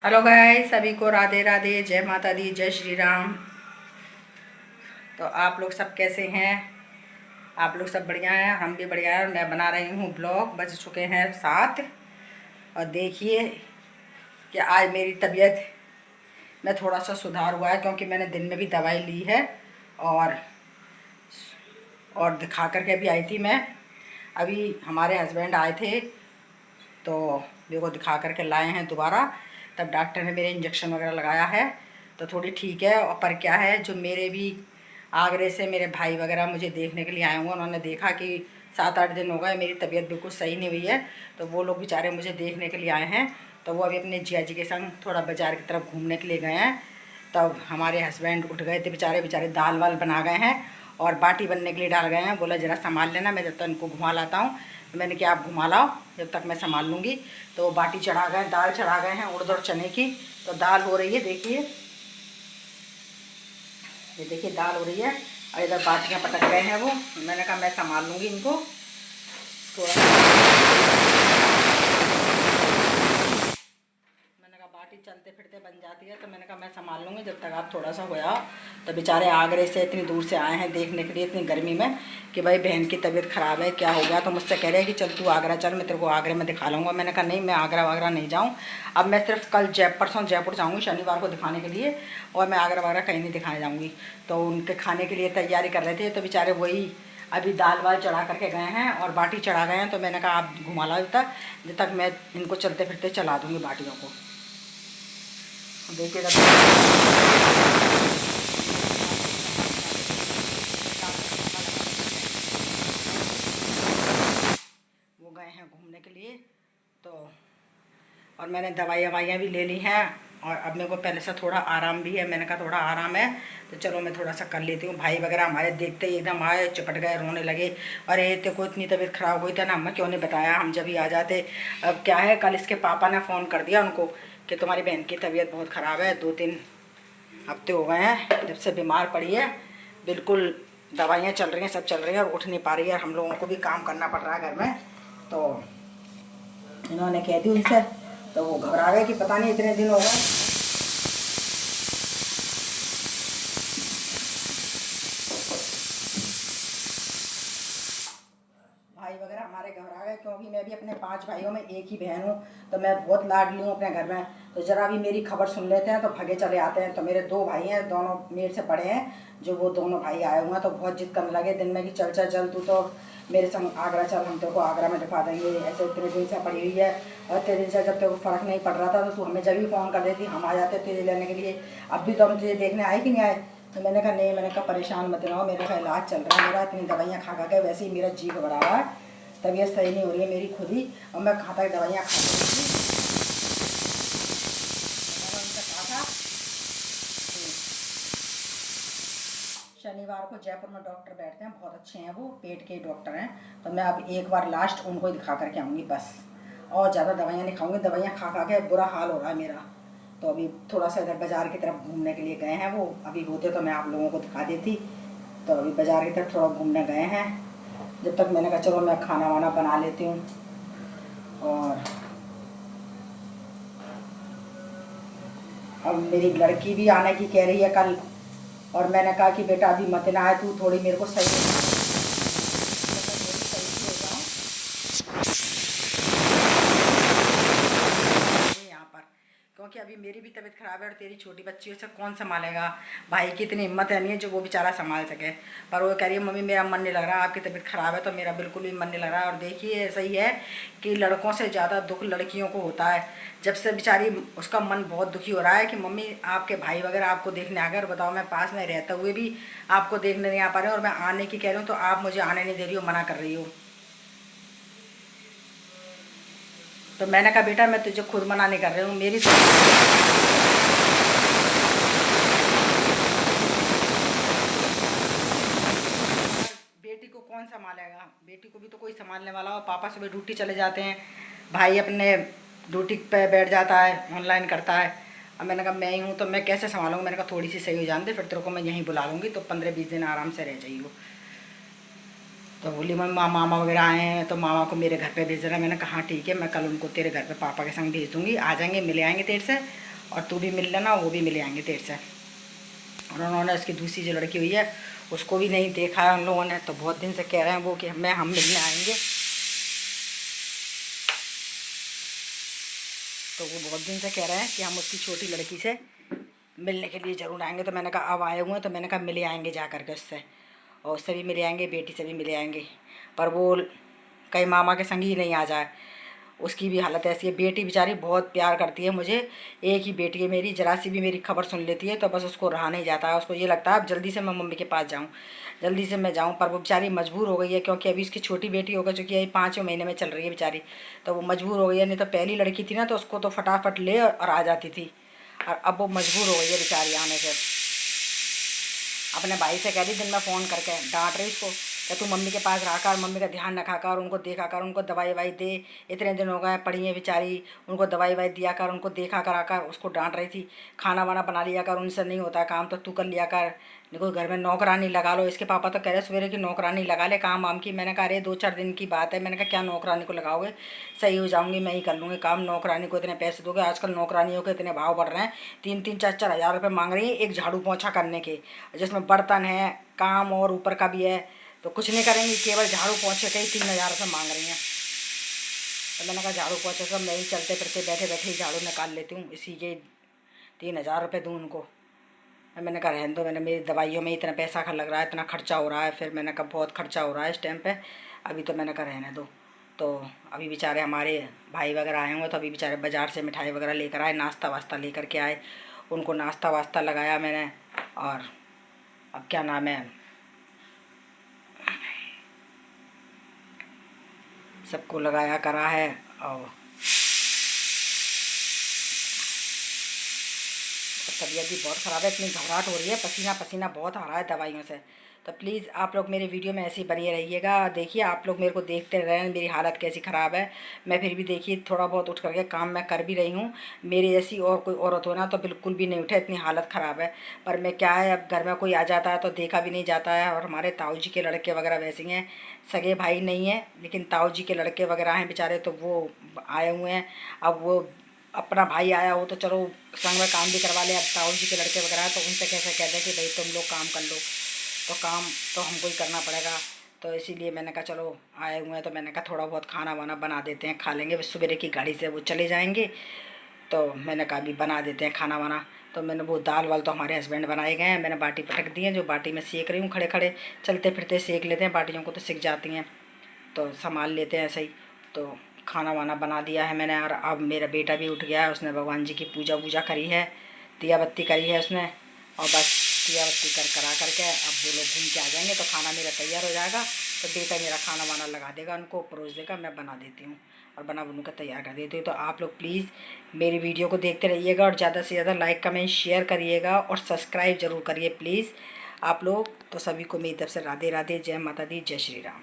Hello guys, सभी को राधे राधे, जय माता दी, जय श्री राम। तो आप लोग सब कैसे हैं? आप लोग सब बढ़िया हैं, हम भी बढ़िया हैं। मैं बना रही हूँ ब्लॉग। बज चुके हैं 7 और देखिए कि आज मेरी तबीयत में थोड़ा सा सुधार हुआ है, क्योंकि मैंने दिन में भी दवाई ली है और दिखा कर के भी आई थी मैं। अभी हमारे हस्बैंड आए थे तो मेरे को दिखा कर के लाए हैं दोबारा। तब डॉक्टर ने मेरे इंजेक्शन वगैरह लगाया है तो थोड़ी ठीक है। और पर क्या है, जो मेरे भी आगरे से मेरे भाई वगैरह मुझे देखने के लिए आए हुए, उन्होंने देखा कि 7-8 दिन हो गए मेरी तबीयत बिल्कुल सही नहीं हुई है, तो वो लोग बेचारे मुझे देखने के लिए आए हैं। तो वो अभी अपने जिया जी के संग थोड़ा बाज़ार की तरफ घूमने के लिए गए हैं। तब हमारे हस्बैंड उठ गए थे बेचारे बेचारे, दाल वाल बना गए हैं और बाटी बनने के लिए डाल गए हैं। बोला ज़रा संभाल लेना, मैं जब तक इनको घुमा लाता हूँ। तो मैंने क्या, आप घुमा लाओ, जब तक मैं संभाल लूँगी। तो बाटी चढ़ा गए, दाल चढ़ा गए हैं उड़द और चने की। तो दाल हो रही है, देखिए, ये देखिए दाल हो रही है और इधर बाटियाँ पटक गए हैं वो। मैंने कहा मैं संभाल लूँगी इनको थोड़ा। मैंने कहा बाटी चलते फिरते बन जाती है, तो मैंने कहा मैं संभाल लूँगी जब तक आप थोड़ा सा हो जाओ। तो बेचारे आगरे से इतनी दूर से आए हैं देखने के लिए इतनी गर्मी में कि भाई बहन की तबीयत ख़राब है, क्या हो गया। तो मुझसे कह रहे हैं कि चल तू आगरा चल, मैं तेरे को आगरे में दिखा लूँगा। मैंने कहा नहीं, मैं आगरा वागरा नहीं जाऊँ। अब मैं सिर्फ कल परसों जयपुर जाऊँगी शनिवार को दिखाने के लिए, और मैं आगरा वागरा कहीं नहीं दिखाने जाऊँगी। तो उनके खाने के लिए तैयारी कर रहे थे, तो बेचारे वही अभी दाल वाल चढ़ा करके गए हैं और बाटी चढ़ा गए हैं। तो मैंने कहा आप घुमा लो जब तक मैं इनको चलते फिरते चला दूँगी बाटियों को। देखिएगा वो गए हैं घूमने के लिए। तो और मैंने दवाइयाँ भी ले ली हैं और अब मेरे को पहले से थोड़ा आराम भी है। मैंने कहा थोड़ा आराम है तो चलो मैं थोड़ा सा कर लेती हूँ। भाई वगैरह हमारे देखते ही एकदम आए, चिपट गए, रोने लगे। अरे तेरे को इतनी तबीयत ख़राब हुई थी ना, हमें क्यों नहीं बताया, हम जब ही आ जाते। अब क्या है, कल इसके पापा ने फ़ोन कर दिया उनको कि तुम्हारी बहन की तबीयत बहुत ख़राब है, 2-3 हफ्ते हो गए हैं जब से बीमार पड़ी है, बिल्कुल दवाइयाँ चल रही हैं, सब चल रही हैं और उठ नहीं पा रही है। हम लोगों को भी काम करना पड़ रहा है घर में। तो इन्होंने कह दी उनसे, तो वो घबरा गए कि पता नहीं इतने दिन हो गए। भाई वगैरह हमारे घबरा गए, क्योंकि मैं भी अपने 5 भाइयों में एक ही बहन हूँ, तो मैं बहुत लाडली हूँ अपने घर में। तो ज़रा भी मेरी खबर सुन लेते हैं तो भगे चले आते हैं। तो मेरे 2 भाई हैं, दोनों मेरे से बड़े हैं, जो वो दोनों भाई आए हुए हैं। तो बहुत जिद करने लगे दिन में कि चल चल चल, तू तो मेरे संग आगरा चल, हम तेरे को आगरा में दिखा देंगे। ऐसे इतने दिन से पड़ी हुई है और इतने दिन से जब तेरे को फ़र्क नहीं पड़ रहा था तो तू हमें जब भी फ़ोन कर देती, हम आ जाते तुझे लेने के लिए। अब भी तो हम तुझे देखने आए कि नहीं आए। तो मैंने कहा नहीं, मैंने कहा परेशान मत रहो, मेरे का इलाज चल रहा है, मेरा इतनी दवाइयाँ खा खा के वैसे ही मेरा जी घबरा रहा है, तबीयत सही नहीं हो रही है मेरी खुद ही, और मैं कहाँ तक दवाइयाँ खा रही थी। मैंने उनसे कहा था शनिवार को जयपुर में डॉक्टर बैठते हैं, बहुत अच्छे हैं वो, पेट के डॉक्टर हैं। तो मैं अब एक बार लास्ट उनको ही दिखा करके आऊँगी बस, और ज़्यादा दवाइयाँ नहीं खाऊँगी। दवाइयाँ खा खा के बुरा हाल हो रहा है मेरा। तो अभी थोड़ा सा इधर बाज़ार की तरफ घूमने के लिए गए हैं वो, अभी होते तो मैं आप लोगों को दिखा देती। तो अभी बाज़ार की तरफ थोड़ा घूमने गए हैं। जब तक मैंने कहा चलो मैं खाना वाना बना लेती हूँ। और अब मेरी लड़की भी आने की कह रही है कल, और मैंने कहा कि बेटा अभी मत ना आए, तू थोड़ी मेरे को सही हो यहाँ पर, क्योंकि अभी मेरी भी तबीयत ख़राब है और तेरी छोटी बच्ची है, उसे कौन संभालेगा। भाई की इतनी हिम्मत है नहीं है जो वो बेचारा संभाल सके। पर वो कह रही है मम्मी मेरा मन नहीं लग रहा, आपकी तबीयत ख़राब है। तो मेरा बिल्कुल भी मन नहीं लग रहा है। और देखिए ऐसा ही है कि लड़कों से ज़्यादा दुख लड़कियों को होता है। जब से बेचारी उसका मन बहुत दुखी हो रहा है कि मम्मी आपके भाई वगैरह आपको देखने आ गए, और बताओ मैं पास में रहते हुए भी आपको देखने नहीं आ पा रही हूँ, और मैं आने की कह रही हूँ तो आप मुझे आने नहीं दे रही हो, मना कर रही हो। तो मैंने कहा बेटा मैं तुझे खुद मना नहीं कर रही हूँ, मेरी बेटी को कौन संभालेगा, बेटी को भी तो कोई संभालने वाला हो। पापा सुबह ड्यूटी चले जाते हैं, भाई अपने ड्यूटी पे बैठ जाता है, ऑनलाइन करता है। अब मैंने कहा मैं ही हूँ तो मैं कैसे संभालूंगी। मैंने कहा थोड़ी सी सही हो जान दे, फिर तेरे को मैं यहीं बुला लूँगी, तो 15-20 दिन आराम से रह जाइए। तो बोली मम्मी मामा वगैरह आए हैं तो मामा को मेरे घर पे भेज देना। मैंने कहा हाँ ठीक है, मैं कल उनको तेरे घर पे पापा के संग भेज दूँगी, आ जाएंगे, मिले आएंगे तेरे से, और तू भी मिल लेना, वो भी मिल आएंगे देर से। और उन्होंने उसकी दूसरी जो लड़की हुई है उसको भी नहीं देखा है उन लोगों ने, तो बहुत दिन से कह रहे हैं वो कि हम मिलने आएंगे। तो वो बहुत दिन से कह रहे हैं कि हम उसकी छोटी लड़की से मिलने के लिए ज़रूर आएंगे। तो मैंने कहा अब आए हुए हैं तो मैंने कहा मिले आएंगे जा करके उससे, और उससे भी मिले आएंगे, बेटी से भी मिले आएंगे। पर वो कहीं मामा के संग ही नहीं आ जाए, उसकी भी हालत ऐसी है। बेटी बेचारी बहुत प्यार करती है मुझे, एक ही बेटी है मेरी, जरा सी भी मेरी खबर सुन लेती है तो बस उसको रहा नहीं जाता है। उसको ये लगता है अब जल्दी से मैं मम्मी के पास जाऊँ, जल्दी से मैं जाऊँ। पर वो बेचारी मजबूर हो गई है, क्योंकि अभी उसकी छोटी बेटी होगा चूँकि अभी 5वें महीने में चल रही है बेचारी, तो वो मजबूर हो गई है। नहीं तो पहली लड़की थी ना तो उसको तो फटाफट ले और आ जाती थी, और अब वो मजबूर हो गई है बेचारी आने से। अपने भाई से कह रही दिन में फ़ोन करके डांट रही उसको कि तू मम्मी के पास रहा कर, मम्मी का ध्यान रखा कर, उनको देखा कर, उनको दवाई ववाई दे, इतने दिन हो गए पड़ी है बेचारी, उनको दवाई ववाई दिया कर, उनको देखा करा कर। उसको डांट रही थी, खाना वाना बना लिया कर, उनसे नहीं होता काम तो तू कर लिया कर, देखो घर में नौकरानी लगा लो। इसके पापा तो कह रहे सवेरे की नौकरानी लगा ले काम वाम की। मैंने कहा अरे 2-4 दिन की बात है, मैंने कहा क्या नौकरानी को लगाओगे, सही हो जाऊंगी, मैं ही कर लूँगी काम, नौकरानी को इतने पैसे दोगे, आजकल नौकरानियों के इतने भाव बढ़ रहे हैं, 3-3, 4-4 हज़ार रुपये मांग रही है एक झाड़ू पोछा करने के, जिसमें बर्तन है, काम और ऊपर का भी है, तो कुछ नहीं करेंगी, केवल झाड़ू पोछे के ही 3,000 रुपये मांग रही हैं। तो मैंने कहा झाड़ू पोछे सब मैं ही चलते फिरते बैठे बैठे ही झाड़ू निकाल लेती हूँ, इसी के 3,000 रुपये दूँ उनको। मैंने कहा रहने दो, मैंने मेरी दवाइयों में इतना पैसा लग रहा है, इतना खर्चा हो रहा है, फिर मैंने कहा बहुत खर्चा हो रहा है इस टाइम पे, अभी तो मैंने कहा रहने दो। तो अभी बेचारे हमारे भाई वगैरह आए हुए, तो अभी बेचारे बाज़ार से मिठाई वगैरह लेकर आए, नाश्ता वास्ता लेकर के आए, उनको नाश्ता वास्ता लगाया मैंने। और अब क्या नाम है, सबको लगाया करा है। और तबीयत भी बहुत ख़राब है, इतनी घबराहट हो रही है, पसीना पसीना बहुत आ रहा है दवाइयों से। तो प्लीज़ आप लोग मेरे वीडियो में ऐसे ही बने रहिएगा। देखिए आप लोग मेरे को देखते रहें मेरी हालत कैसी ख़राब है। मैं फिर भी देखिए थोड़ा बहुत उठ करके काम मैं कर भी रही हूँ। मेरी जैसी और कोई औरत हो ना तो बिल्कुल भी नहीं उठे, इतनी हालत ख़राब है। पर मैं क्या है, अब घर में कोई आ जाता है तो देखा भी नहीं जाता है। और हमारे ताऊ जी के लड़के वगैरह वैसे हैं, सगे भाई नहीं हैं, लेकिन ताऊ जी के लड़के वगैरह हैं बेचारे, तो वो आए हुए हैं। अब वो अपना भाई आया हो तो चलो संग में काम भी करवा ले, अब ताऊ जी के लड़के वगैरह तो उनसे कैसे कह दें कि भाई तुम लोग काम कर लो, तो काम तो हमको ही करना पड़ेगा। तो इसीलिए मैंने कहा चलो आए हुए हैं तो मैंने कहा थोड़ा बहुत खाना वाना बना देते हैं, खा लेंगे। सवेरे की गाड़ी से वो चले जाएंगे, तो मैंने कहा अभी बना देते हैं खाना वाना। तो मैंने वो दाल वाल तो हमारे हस्बैंड बनाए गए हैं, मैंने बाटी पटक दी है, जो बाटी में सेक रही हूँ, खड़े खड़े चलते फिरते सेक लेते हैं, बाटियों को तो सिक जाती हैं, तो संभाल लेते हैं ऐसे ही। तो खाना वाना बना दिया है मैंने। और अब मेरा बेटा भी उठ गया है, उसने भगवान जी की पूजा वूजा करी है, दिया बत्ती करी है उसने, और बस दिया बत्ती करा करके अब वो लोग घूम के आ जाएंगे तो खाना मेरा तैयार हो जाएगा। तो बेटा मेरा खाना वाना लगा देगा, उनको परोस देगा, मैं बना देती हूँ और बना बनू कर तैयार कर देती हूँ। तो आप लोग प्लीज़ मेरी वीडियो को देखते रहिएगा और ज़्यादा से ज़्यादा लाइक कमेंट शेयर करिएगा और सब्सक्राइब ज़रूर करिए प्लीज़ आप लोग। तो सभी को मेरी तरफ से राधे राधे, जय माता दी, जय श्री राम।